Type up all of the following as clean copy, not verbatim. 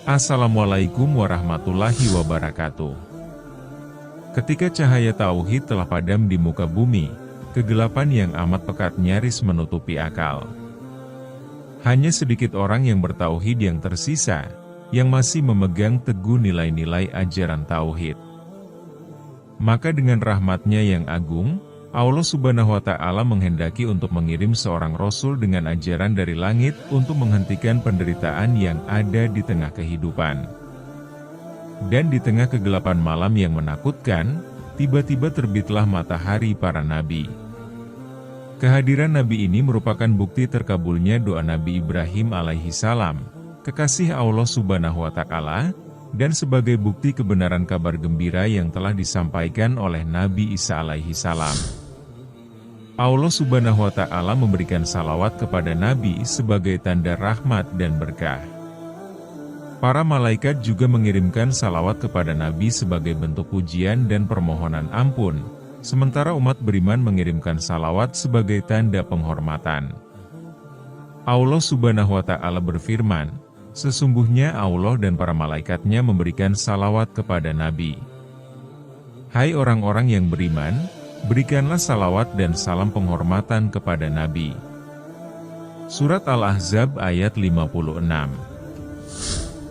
Assalamualaikum warahmatullahi wabarakatuh. Ketika cahaya tauhid telah padam di muka bumi, kegelapan yang amat pekat nyaris menutupi akal. Hanya sedikit orang yang bertauhid yang tersisa, yang masih memegang teguh nilai-nilai ajaran tauhid. Maka dengan rahmat-Nya yang agung, Allah Subhanahu wa Ta'ala menghendaki untuk mengirim seorang Rasul dengan ajaran dari langit untuk menghentikan penderitaan yang ada di tengah kehidupan. Dan di tengah kegelapan malam yang menakutkan, tiba-tiba terbitlah matahari para nabi. Kehadiran nabi ini merupakan bukti terkabulnya doa Nabi Ibrahim alaihi salam, kekasih Allah Subhanahu wa Ta'ala, dan sebagai bukti kebenaran kabar gembira yang telah disampaikan oleh Nabi Isa alaihi salam. Allah Subhanahu wa Ta'ala memberikan salawat kepada Nabi sebagai tanda rahmat dan berkah. Para malaikat juga mengirimkan salawat kepada Nabi sebagai bentuk pujian dan permohonan ampun, sementara umat beriman mengirimkan salawat sebagai tanda penghormatan. Allah Subhanahu wa Ta'ala berfirman, sesungguhnya Allah dan para malaikatnya memberikan salawat kepada Nabi. Hai orang-orang yang beriman, berikanlah salawat dan salam penghormatan kepada Nabi. Surat Al-Ahzab ayat 56.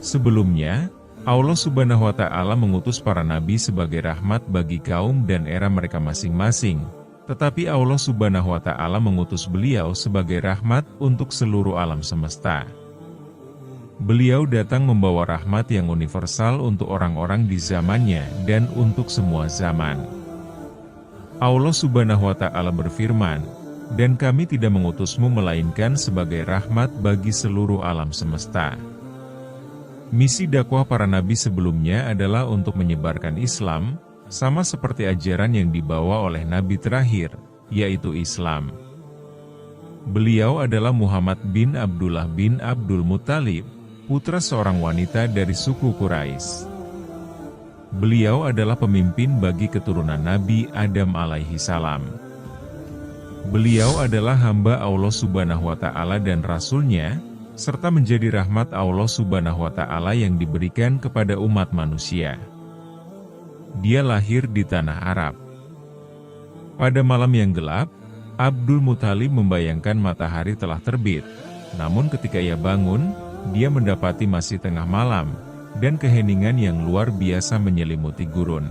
Sebelumnya, Allah Subhanahu wa Ta'ala mengutus para nabi sebagai rahmat bagi kaum dan era mereka masing-masing, tetapi Allah Subhanahu wa Ta'ala mengutus beliau sebagai rahmat untuk seluruh alam semesta. Beliau datang membawa rahmat yang universal untuk orang-orang di zamannya dan untuk semua zaman. Allah Subhanahu wa Ta'ala berfirman, dan kami tidak mengutusmu melainkan sebagai rahmat bagi seluruh alam semesta. Misi dakwah para nabi sebelumnya adalah untuk menyebarkan Islam, sama seperti ajaran yang dibawa oleh nabi terakhir, yaitu Islam. Beliau adalah Muhammad bin Abdullah bin Abdul Muttalib, putra seorang wanita dari suku Quraisy. Beliau adalah pemimpin bagi keturunan Nabi Adam alaihi salam. Beliau adalah hamba Allah Subhanahu wa Ta'ala dan Rasul-Nya, serta menjadi rahmat Allah Subhanahu wa Ta'ala yang diberikan kepada umat manusia. Dia lahir di tanah Arab. Pada malam yang gelap, Abdul Muttalib membayangkan matahari telah terbit, namun ketika ia bangun, dia mendapati masih tengah malam, dan keheningan yang luar biasa menyelimuti gurun.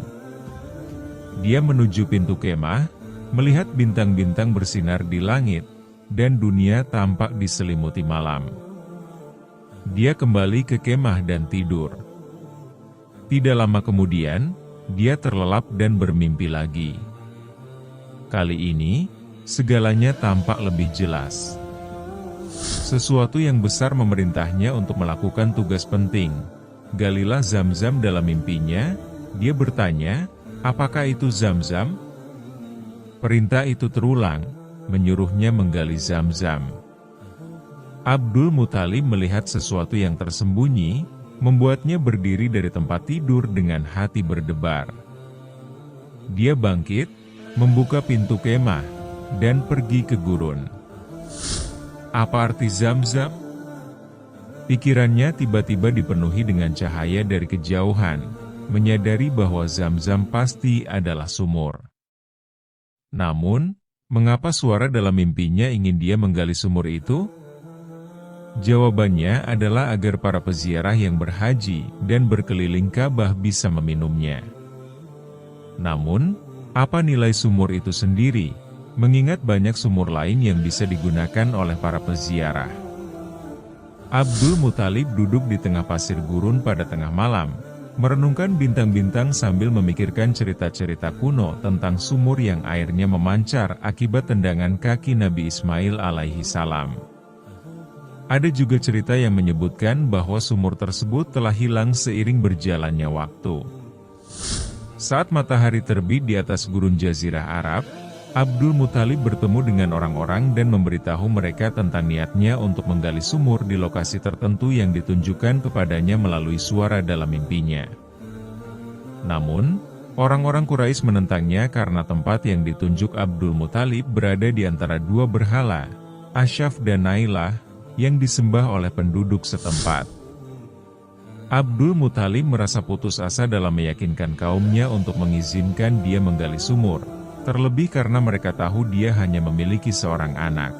Dia menuju pintu kemah, melihat bintang-bintang bersinar di langit, dan dunia tampak diselimuti malam. Dia kembali ke kemah dan tidur. Tidak lama kemudian, dia terlelap dan bermimpi lagi. Kali ini, segalanya tampak lebih jelas. Sesuatu yang besar memerintahnya untuk melakukan tugas penting. Galilah Zam-Zam dalam mimpinya, dia bertanya, apakah itu Zam-Zam? Perintah itu terulang, menyuruhnya menggali Zam-Zam. Abdul Muttalib melihat sesuatu yang tersembunyi, membuatnya berdiri dari tempat tidur dengan hati berdebar. Dia bangkit, membuka pintu kemah, dan pergi ke gurun. Apa arti Zam-Zam? Pikirannya tiba-tiba dipenuhi dengan cahaya dari kejauhan, menyadari bahwa Zam-Zam pasti adalah sumur. Namun, mengapa suara dalam mimpinya ingin dia menggali sumur itu? Jawabannya adalah agar para peziarah yang berhaji dan berkeliling Ka'bah bisa meminumnya. Namun, apa nilai sumur itu sendiri, mengingat banyak sumur lain yang bisa digunakan oleh para peziarah? Abdul Muttalib duduk di tengah pasir gurun pada tengah malam, merenungkan bintang-bintang sambil memikirkan cerita-cerita kuno tentang sumur yang airnya memancar akibat tendangan kaki Nabi Ismail alaihi salam. Ada juga cerita yang menyebutkan bahwa sumur tersebut telah hilang seiring berjalannya waktu. Saat matahari terbit di atas gurun Jazirah Arab, Abdul Muttalib bertemu dengan orang-orang dan memberitahu mereka tentang niatnya untuk menggali sumur di lokasi tertentu yang ditunjukkan kepadanya melalui suara dalam mimpinya. Namun, orang-orang Quraisy menentangnya karena tempat yang ditunjuk Abdul Muttalib berada di antara dua berhala, Asyaf dan Nailah, yang disembah oleh penduduk setempat. Abdul Muthalib merasa putus asa dalam meyakinkan kaumnya untuk mengizinkan dia menggali sumur, terlebih karena mereka tahu dia hanya memiliki seorang anak.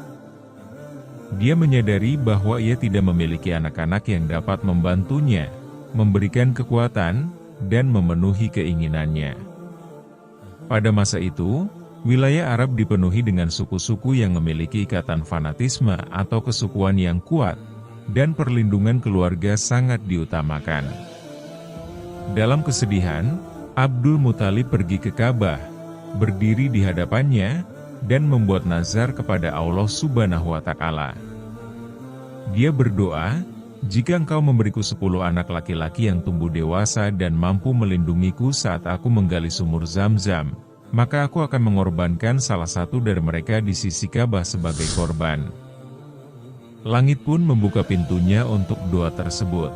Dia menyadari bahwa ia tidak memiliki anak-anak yang dapat membantunya, memberikan kekuatan, dan memenuhi keinginannya. Pada masa itu, wilayah Arab dipenuhi dengan suku-suku yang memiliki ikatan fanatisme atau kesukuan yang kuat, dan perlindungan keluarga sangat diutamakan. Dalam kesedihan, Abdul Muthalib pergi ke Ka'bah, berdiri di hadapannya, dan membuat nazar kepada Allah Subhanahu wa Ta'ala. Dia berdoa, "Jika Engkau memberiku 10 anak laki-laki yang tumbuh dewasa dan mampu melindungiku saat aku menggali sumur Zam-Zam, maka aku akan mengorbankan salah satu dari mereka di sisi Ka'bah sebagai korban." Langit pun membuka pintunya untuk doa tersebut.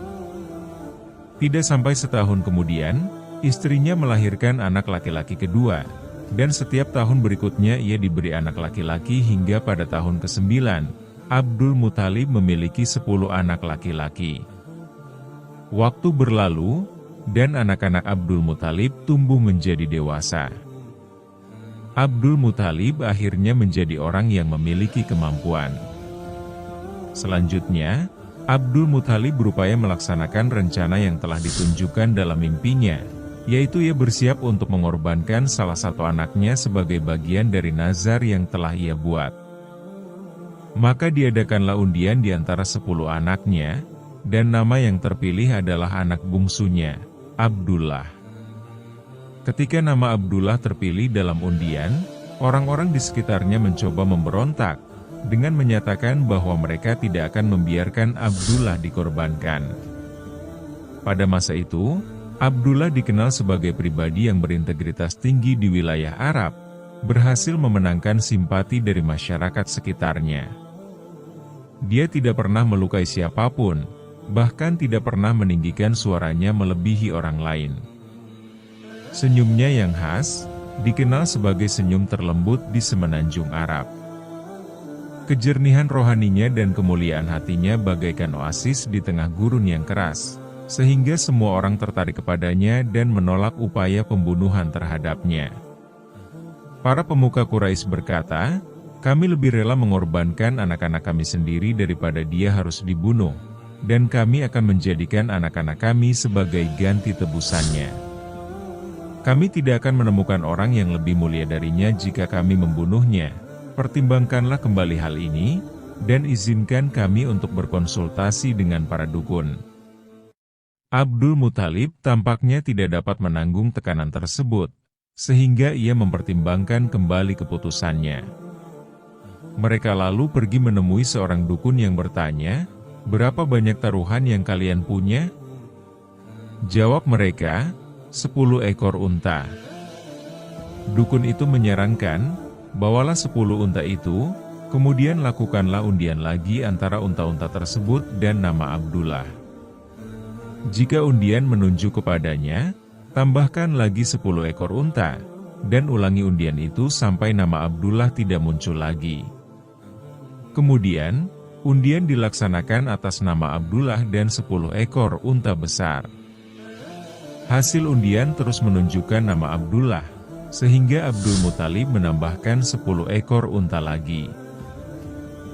Tidak sampai setahun kemudian, istrinya melahirkan anak laki-laki kedua, dan setiap tahun berikutnya ia diberi anak laki-laki hingga pada tahun ke-9, Abdul Muthalib memiliki 10 anak laki-laki. Waktu berlalu, dan anak-anak Abdul Muthalib tumbuh menjadi dewasa. Abdul Muthalib akhirnya menjadi orang yang memiliki kemampuan. Selanjutnya, Abdul Muthalib berupaya melaksanakan rencana yang telah ditunjukkan dalam mimpinya, yaitu ia bersiap untuk mengorbankan salah satu anaknya sebagai bagian dari nazar yang telah ia buat. Maka diadakanlah undian di antara 10 anaknya, dan nama yang terpilih adalah anak bungsunya, Abdullah. Ketika nama Abdullah terpilih dalam undian, orang-orang di sekitarnya mencoba memberontak, dengan menyatakan bahwa mereka tidak akan membiarkan Abdullah dikorbankan. Pada masa itu, Abdullah dikenal sebagai pribadi yang berintegritas tinggi di wilayah Arab, berhasil memenangkan simpati dari masyarakat sekitarnya. Dia tidak pernah melukai siapapun, bahkan tidak pernah meninggikan suaranya melebihi orang lain. Senyumnya yang khas, dikenal sebagai senyum terlembut di semenanjung Arab. Kejernihan rohaninya dan kemuliaan hatinya bagaikan oasis di tengah gurun yang keras, sehingga semua orang tertarik kepadanya dan menolak upaya pembunuhan terhadapnya. Para pemuka Quraisy berkata, "Kami lebih rela mengorbankan anak-anak kami sendiri daripada dia harus dibunuh, dan kami akan menjadikan anak-anak kami sebagai ganti tebusannya. Kami tidak akan menemukan orang yang lebih mulia darinya jika kami membunuhnya. Pertimbangkanlah kembali hal ini, dan izinkan kami untuk berkonsultasi dengan para dukun." Abdul Muthalib tampaknya tidak dapat menanggung tekanan tersebut, sehingga ia mempertimbangkan kembali keputusannya. Mereka lalu pergi menemui seorang dukun yang bertanya, "Berapa banyak taruhan yang kalian punya?" Jawab mereka, 10 ekor unta. Dukun itu menyarankan, "Bawalah 10 unta itu, kemudian lakukanlah undian lagi antara unta-unta tersebut dan nama Abdullah. Jika undian menunjuk kepadanya, tambahkan lagi 10 ekor unta, dan ulangi undian itu sampai nama Abdullah tidak muncul lagi." Kemudian, undian dilaksanakan atas nama Abdullah dan 10 ekor unta besar. Hasil undian terus menunjukkan nama Abdullah, sehingga Abdul Muthalib menambahkan 10 ekor unta lagi.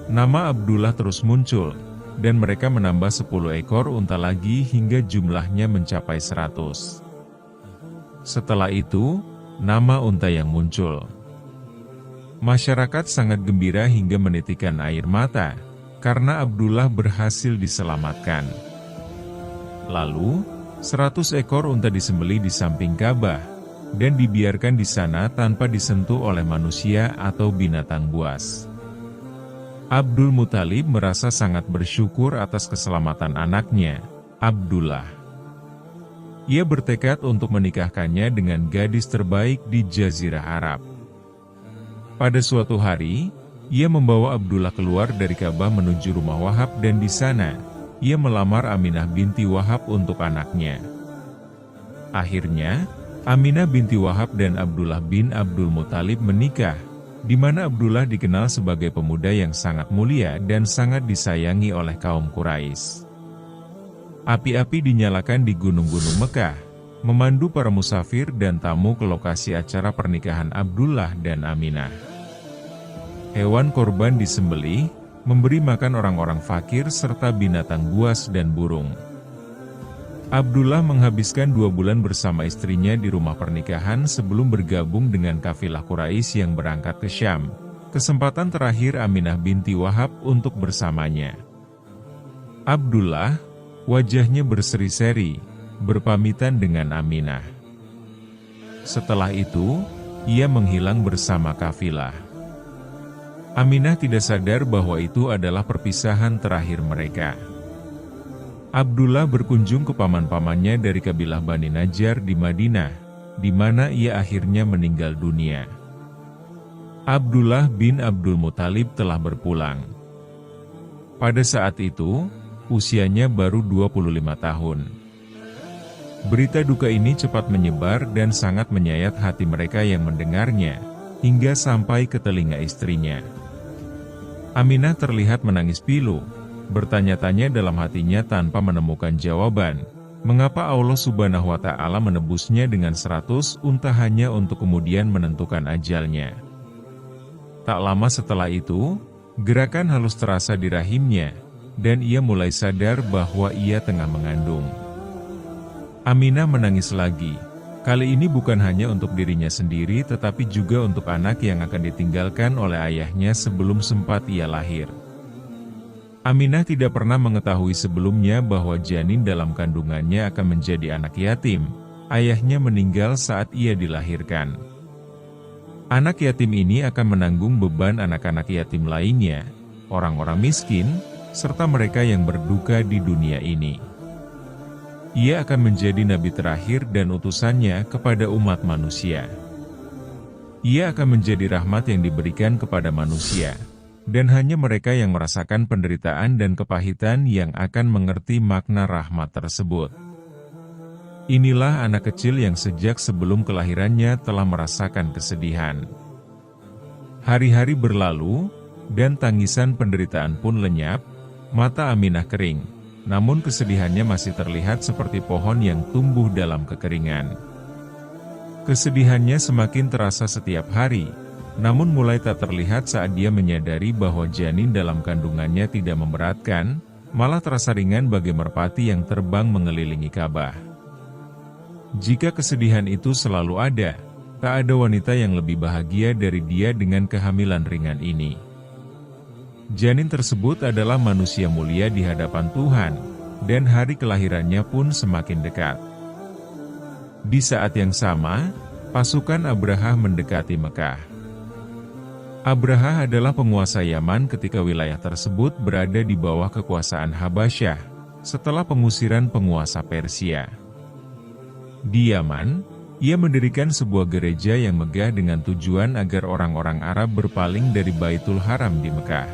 Nama Abdullah terus muncul, dan mereka menambah 10 ekor unta lagi hingga jumlahnya mencapai 100. Setelah itu, nama unta yang muncul. Masyarakat sangat gembira hingga menitikkan air mata, karena Abdullah berhasil diselamatkan. Lalu, 100 ekor unta disembelih di samping Ka'bah, dan dibiarkan di sana tanpa disentuh oleh manusia atau binatang buas. Abdul Muthalib merasa sangat bersyukur atas keselamatan anaknya, Abdullah. Ia bertekad untuk menikahkannya dengan gadis terbaik di Jazirah Arab. Pada suatu hari, ia membawa Abdullah keluar dari Ka'bah menuju rumah Wahab dan di sana, ia melamar Aminah binti Wahab untuk anaknya. Akhirnya, Aminah binti Wahab dan Abdullah bin Abdul Muthalib menikah, di mana Abdullah dikenal sebagai pemuda yang sangat mulia dan sangat disayangi oleh kaum Quraisy. Api-api dinyalakan di gunung-gunung Mekah, memandu para musafir dan tamu ke lokasi acara pernikahan Abdullah dan Aminah. Hewan korban disembelih, memberi makan orang-orang fakir serta binatang buas dan burung. Abdullah menghabiskan 2 bulan bersama istrinya di rumah pernikahan sebelum bergabung dengan kafilah Quraisy yang berangkat ke Syam. Kesempatan terakhir Aminah binti Wahab untuk bersamanya. Abdullah, wajahnya berseri-seri, berpamitan dengan Aminah. Setelah itu, ia menghilang bersama kafilah. Aminah tidak sadar bahwa itu adalah perpisahan terakhir mereka. Abdullah berkunjung ke paman-pamannya dari kabilah Bani Najjar di Madinah, di mana ia akhirnya meninggal dunia. Abdullah bin Abdul Muthalib telah berpulang. Pada saat itu, usianya baru 25 tahun. Berita duka ini cepat menyebar dan sangat menyayat hati mereka yang mendengarnya, hingga sampai ke telinga istrinya. Aminah terlihat menangis pilu, bertanya-tanya dalam hatinya tanpa menemukan jawaban, mengapa Allah Subhanahu wa Ta'ala menebusnya dengan 100 unta hanya untuk kemudian menentukan ajalnya. Tak lama setelah itu, gerakan halus terasa di rahimnya, dan ia mulai sadar bahwa ia tengah mengandung. Aminah menangis lagi, kali ini bukan hanya untuk dirinya sendiri tetapi juga untuk anak yang akan ditinggalkan oleh ayahnya sebelum sempat ia lahir. Aminah tidak pernah mengetahui sebelumnya bahwa janin dalam kandungannya akan menjadi anak yatim. Ayahnya meninggal saat ia dilahirkan. Anak yatim ini akan menanggung beban anak-anak yatim lainnya, orang-orang miskin, serta mereka yang berduka di dunia ini. Ia akan menjadi nabi terakhir dan utusannya kepada umat manusia. Ia akan menjadi rahmat yang diberikan kepada manusia. Dan hanya mereka yang merasakan penderitaan dan kepahitan yang akan mengerti makna rahmat tersebut. Inilah anak kecil yang sejak sebelum kelahirannya telah merasakan kesedihan. Hari-hari berlalu, dan tangisan penderitaan pun lenyap, mata Aminah kering, namun kesedihannya masih terlihat seperti pohon yang tumbuh dalam kekeringan. Kesedihannya semakin terasa setiap hari, namun mulai tak terlihat saat dia menyadari bahwa janin dalam kandungannya tidak memberatkan, malah terasa ringan bagai merpati yang terbang mengelilingi Ka'bah. Jika kesedihan itu selalu ada, tak ada wanita yang lebih bahagia dari dia dengan kehamilan ringan ini. Janin tersebut adalah manusia mulia di hadapan Tuhan, dan hari kelahirannya pun semakin dekat. Di saat yang sama, pasukan Abraha mendekati Mekah. Abraha adalah penguasa Yaman ketika wilayah tersebut berada di bawah kekuasaan Habasyah, setelah pengusiran penguasa Persia. Di Yaman, ia mendirikan sebuah gereja yang megah dengan tujuan agar orang-orang Arab berpaling dari Baitul Haram di Mekah.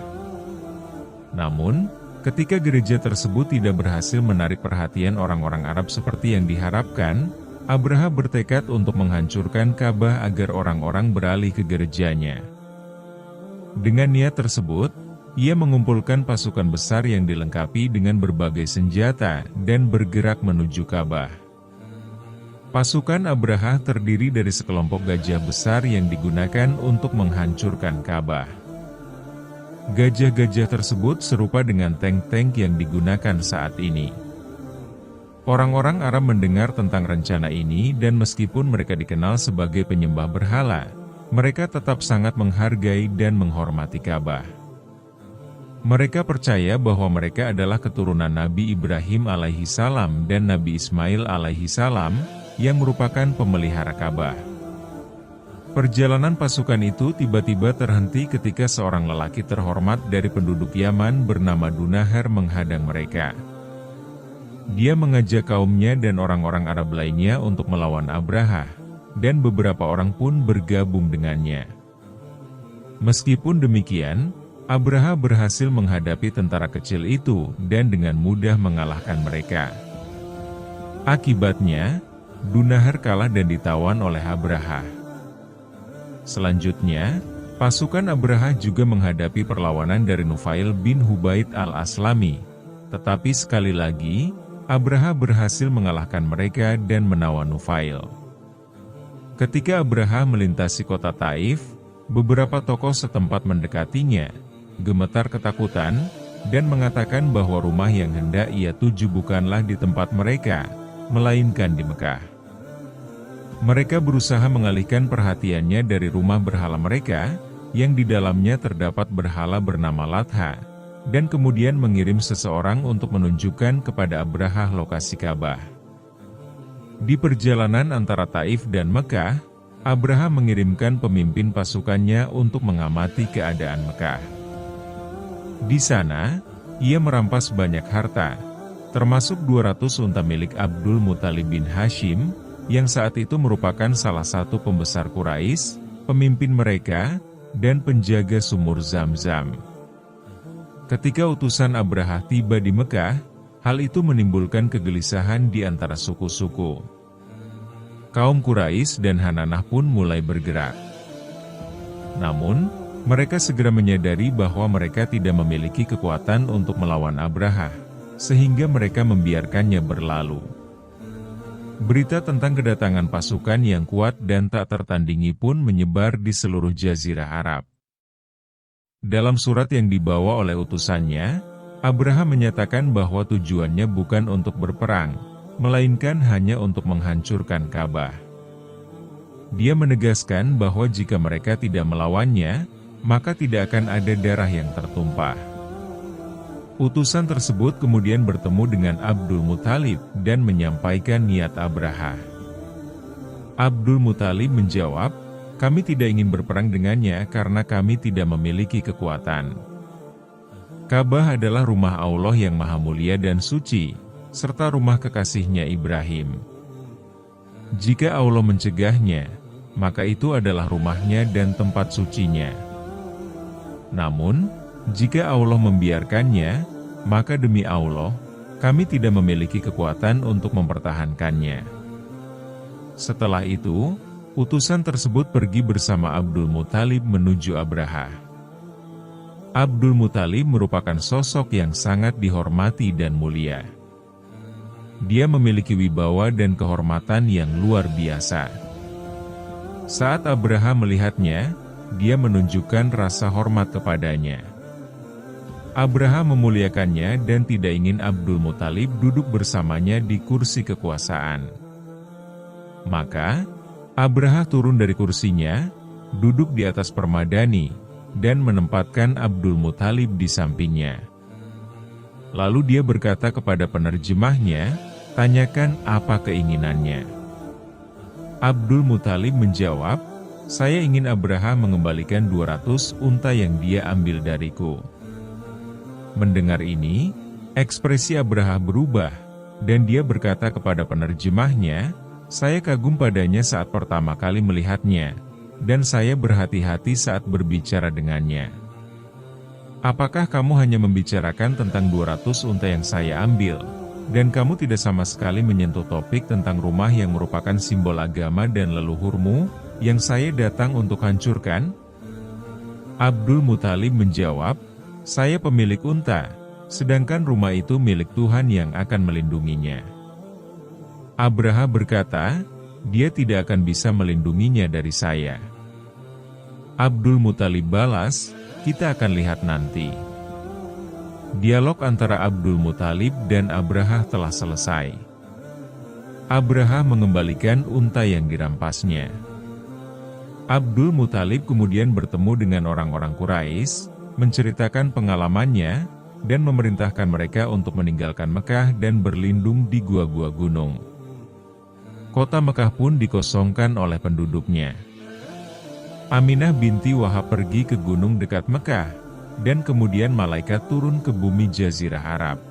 Namun, ketika gereja tersebut tidak berhasil menarik perhatian orang-orang Arab seperti yang diharapkan, Abraha bertekad untuk menghancurkan Ka'bah agar orang-orang beralih ke gerejanya. Dengan niat tersebut, ia mengumpulkan pasukan besar yang dilengkapi dengan berbagai senjata dan bergerak menuju Ka'bah. Pasukan Abraha terdiri dari sekelompok gajah besar yang digunakan untuk menghancurkan Ka'bah. Gajah-gajah tersebut serupa dengan tank-tank yang digunakan saat ini. Orang-orang Arab mendengar tentang rencana ini dan meskipun mereka dikenal sebagai penyembah berhala, mereka tetap sangat menghargai dan menghormati Ka'bah. Mereka percaya bahwa mereka adalah keturunan Nabi Ibrahim alaihissalam dan Nabi Ismail alaihissalam, yang merupakan pemelihara Ka'bah. Perjalanan pasukan itu tiba-tiba terhenti ketika seorang lelaki terhormat dari penduduk Yaman bernama Dunahar menghadang mereka. Dia mengajak kaumnya dan orang-orang Arab lainnya untuk melawan Abraha, dan beberapa orang pun bergabung dengannya. Meskipun demikian, Abraha berhasil menghadapi tentara kecil itu dan dengan mudah mengalahkan mereka. Akibatnya, Dunahar kalah dan ditawan oleh Abraha. Selanjutnya, pasukan Abraha juga menghadapi perlawanan dari Nufail bin Hubaid al-Aslami, tetapi sekali lagi, Abraha berhasil mengalahkan mereka dan menawan Nufail. Ketika Abraha melintasi kota Taif, beberapa tokoh setempat mendekatinya, gemetar ketakutan, dan mengatakan bahwa rumah yang hendak ia tuju bukanlah di tempat mereka, melainkan di Mekah. Mereka berusaha mengalihkan perhatiannya dari rumah berhala mereka, yang di dalamnya terdapat berhala bernama Latha, dan kemudian mengirim seseorang untuk menunjukkan kepada Abraha lokasi Ka'bah. Di perjalanan antara Taif dan Mekah, Abraha mengirimkan pemimpin pasukannya untuk mengamati keadaan Mekah. Di sana, ia merampas banyak harta, termasuk 200 unta milik Abdul Muthalib bin Hashim, yang saat itu merupakan salah satu pembesar Quraisy, pemimpin mereka, dan penjaga sumur Zam-Zam. Ketika utusan Abraha tiba di Mekah, hal itu menimbulkan kegelisahan di antara suku-suku. Kaum Quraisy dan Hananah pun mulai bergerak. Namun, mereka segera menyadari bahwa mereka tidak memiliki kekuatan untuk melawan Abraha, sehingga mereka membiarkannya berlalu. Berita tentang kedatangan pasukan yang kuat dan tak tertandingi pun menyebar di seluruh Jazirah Arab. Dalam surat yang dibawa oleh utusannya, Abraha menyatakan bahwa tujuannya bukan untuk berperang, melainkan hanya untuk menghancurkan Ka'bah. Dia menegaskan bahwa jika mereka tidak melawannya, maka tidak akan ada darah yang tertumpah. Utusan tersebut kemudian bertemu dengan Abdul Muthalib dan menyampaikan niat Abraha. Abdul Muthalib menjawab, "Kami tidak ingin berperang dengannya karena kami tidak memiliki kekuatan. Ka'bah adalah rumah Allah yang maha mulia dan suci, serta rumah kekasihnya Ibrahim. Jika Allah mencegahnya, maka itu adalah rumahnya dan tempat sucinya. Namun, jika Allah membiarkannya, maka demi Allah, kami tidak memiliki kekuatan untuk mempertahankannya." Setelah itu, utusan tersebut pergi bersama Abdul Muthalib menuju Abraha. Abdul Muthalib merupakan sosok yang sangat dihormati dan mulia. Dia memiliki wibawa dan kehormatan yang luar biasa. Saat Abraha melihatnya, dia menunjukkan rasa hormat kepadanya. Abraha memuliakannya dan tidak ingin Abdul Muthalib duduk bersamanya di kursi kekuasaan. Maka, Abraha turun dari kursinya, duduk di atas permadani, dan menempatkan Abdul Muthalib di sampingnya. Lalu dia berkata kepada penerjemahnya, "Tanyakan apa keinginannya." Abdul Muthalib menjawab, "Saya ingin Abraha mengembalikan 200 unta yang dia ambil dariku." Mendengar ini, ekspresi Abraha berubah, dan dia berkata kepada penerjemahnya, "Saya kagum padanya saat pertama kali melihatnya, dan saya berhati-hati saat berbicara dengannya. Apakah kamu hanya membicarakan tentang 200 unta yang saya ambil, dan kamu tidak sama sekali menyentuh topik tentang rumah yang merupakan simbol agama dan leluhurmu, yang saya datang untuk hancurkan?" Abdul Muthalib menjawab, "Saya pemilik unta, sedangkan rumah itu milik Tuhan yang akan melindunginya." Abraha berkata, "Dia tidak akan bisa melindunginya dari saya." Abdul Muthalib balas, "Kita akan lihat nanti." Dialog antara Abdul Muthalib dan Abraha telah selesai. Abraha mengembalikan unta yang dirampasnya. Abdul Muthalib kemudian bertemu dengan orang-orang Quraisy, menceritakan pengalamannya, dan memerintahkan mereka untuk meninggalkan Mekah dan berlindung di gua-gua gunung. Kota Mekah pun dikosongkan oleh penduduknya. Aminah binti Wahab pergi ke gunung dekat Mekah, dan kemudian malaikat turun ke bumi Jazirah Arab.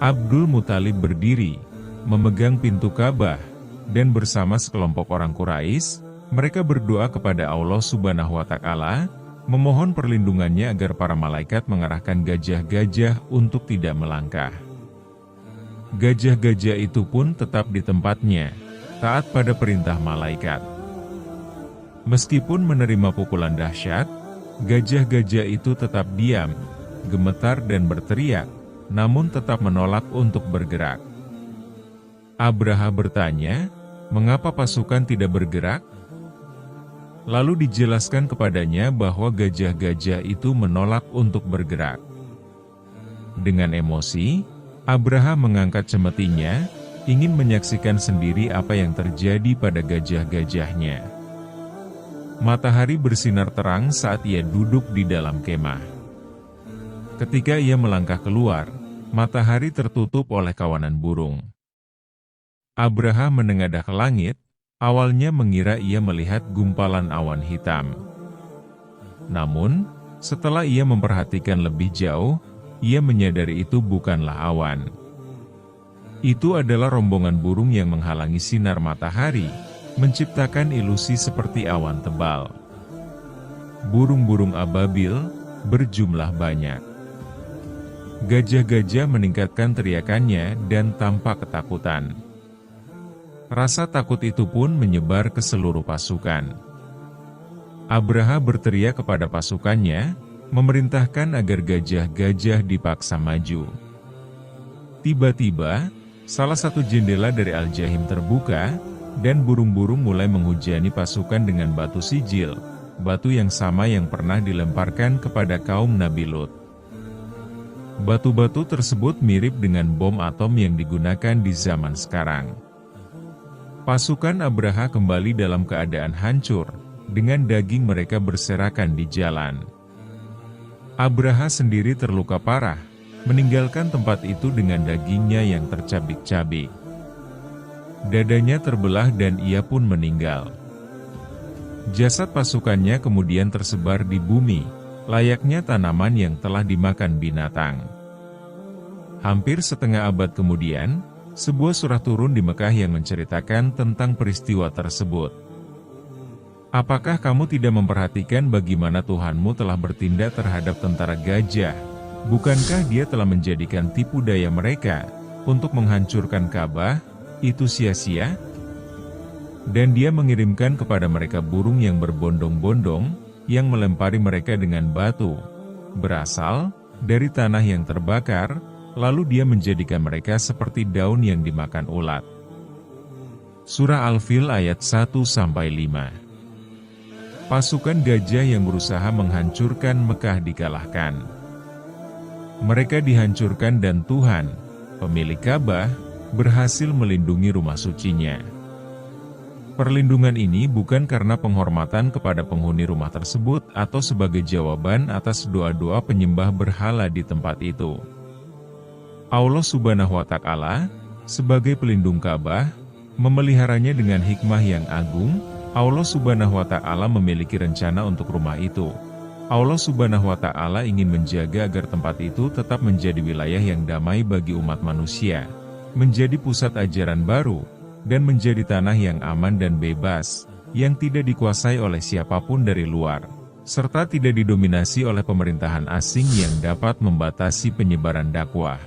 Abdul Muthalib berdiri, memegang pintu Ka'bah, dan bersama sekelompok orang Quraisy, mereka berdoa kepada Allah Subhanahu wa Ta'ala, memohon perlindungannya agar para malaikat mengarahkan gajah-gajah untuk tidak melangkah. Gajah-gajah itu pun tetap di tempatnya, taat pada perintah malaikat. Meskipun menerima pukulan dahsyat, gajah-gajah itu tetap diam, gemetar dan berteriak, namun tetap menolak untuk bergerak. Abraha bertanya, "Mengapa pasukan tidak bergerak?" Lalu dijelaskan kepadanya bahwa gajah-gajah itu menolak untuk bergerak. Dengan emosi, Abraha mengangkat cemetinya, ingin menyaksikan sendiri apa yang terjadi pada gajah-gajahnya. Matahari bersinar terang saat ia duduk di dalam kemah. Ketika ia melangkah keluar, matahari tertutup oleh kawanan burung. Abraha menengadah ke langit, awalnya mengira ia melihat gumpalan awan hitam. Namun, setelah ia memperhatikan lebih jauh, ia menyadari itu bukanlah awan. Itu adalah rombongan burung yang menghalangi sinar matahari, menciptakan ilusi seperti awan tebal. Burung-burung ababil berjumlah banyak. Gajah-gajah meningkatkan teriakannya dan tampak ketakutan. Rasa takut itu pun menyebar ke seluruh pasukan. Abraha berteriak kepada pasukannya, memerintahkan agar gajah-gajah dipaksa maju. Tiba-tiba, salah satu jendela dari Al-Jahim terbuka, dan burung-burung mulai menghujani pasukan dengan batu sijil, batu yang sama yang pernah dilemparkan kepada kaum Nabi Lut. Batu-batu tersebut mirip dengan bom atom yang digunakan di zaman sekarang. Pasukan Abraha kembali dalam keadaan hancur, dengan daging mereka berserakan di jalan. Abraha sendiri terluka parah, meninggalkan tempat itu dengan dagingnya yang tercabik-cabik. Dadanya terbelah dan ia pun meninggal. Jasad pasukannya kemudian tersebar di bumi, layaknya tanaman yang telah dimakan binatang. Hampir setengah abad kemudian, sebuah surah turun di Mekah yang menceritakan tentang peristiwa tersebut. Apakah kamu tidak memperhatikan bagaimana Tuhanmu telah bertindak terhadap tentara gajah? Bukankah Dia telah menjadikan tipu daya mereka untuk menghancurkan Ka'bah itu sia-sia? Dan Dia mengirimkan kepada mereka burung yang berbondong-bondong, yang melempari mereka dengan batu, berasal dari tanah yang terbakar, lalu Dia menjadikan mereka seperti daun yang dimakan ulat. Surah Al-Fil ayat 1-5. Pasukan gajah yang berusaha menghancurkan Mekah dikalahkan. Mereka dihancurkan dan Tuhan, pemilik Ka'bah, berhasil melindungi rumah sucinya. Perlindungan ini bukan karena penghormatan kepada penghuni rumah tersebut atau sebagai jawaban atas doa-doa penyembah berhala di tempat itu. Allah Subhanahu wa Ta'ala, sebagai pelindung Ka'bah, memeliharanya dengan hikmah yang agung. Allah Subhanahu wa Ta'ala memiliki rencana untuk rumah itu. Allah Subhanahu wa Ta'ala ingin menjaga agar tempat itu tetap menjadi wilayah yang damai bagi umat manusia, menjadi pusat ajaran baru, dan menjadi tanah yang aman dan bebas, yang tidak dikuasai oleh siapapun dari luar, serta tidak didominasi oleh pemerintahan asing yang dapat membatasi penyebaran dakwah.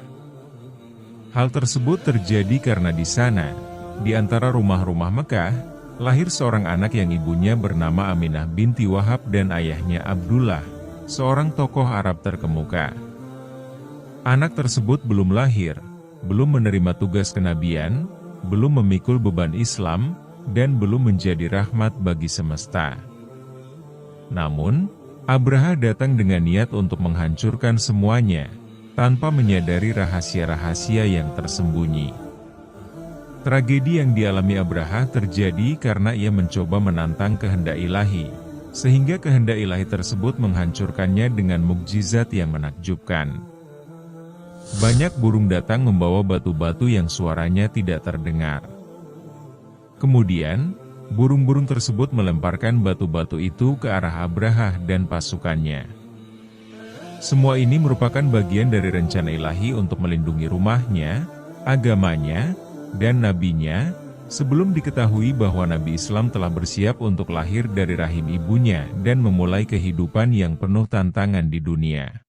Hal tersebut terjadi karena di sana, di antara rumah-rumah Mekah, lahir seorang anak yang ibunya bernama Aminah binti Wahab dan ayahnya Abdullah, seorang tokoh Arab terkemuka. Anak tersebut belum lahir, belum menerima tugas kenabian, belum memikul beban Islam, dan belum menjadi rahmat bagi semesta. Namun, Abraha datang dengan niat untuk menghancurkan semuanya, tanpa menyadari rahasia-rahasia yang tersembunyi. Tragedi yang dialami Abraha terjadi karena ia mencoba menantang kehendak ilahi, sehingga kehendak ilahi tersebut menghancurkannya dengan mukjizat yang menakjubkan. Banyak burung datang membawa batu-batu yang suaranya tidak terdengar. Kemudian, burung-burung tersebut melemparkan batu-batu itu ke arah Abraha dan pasukannya. Semua ini merupakan bagian dari rencana ilahi untuk melindungi rumahnya, agamanya, dan nabinya, sebelum diketahui bahwa Nabi Islam telah bersiap untuk lahir dari rahim ibunya dan memulai kehidupan yang penuh tantangan di dunia.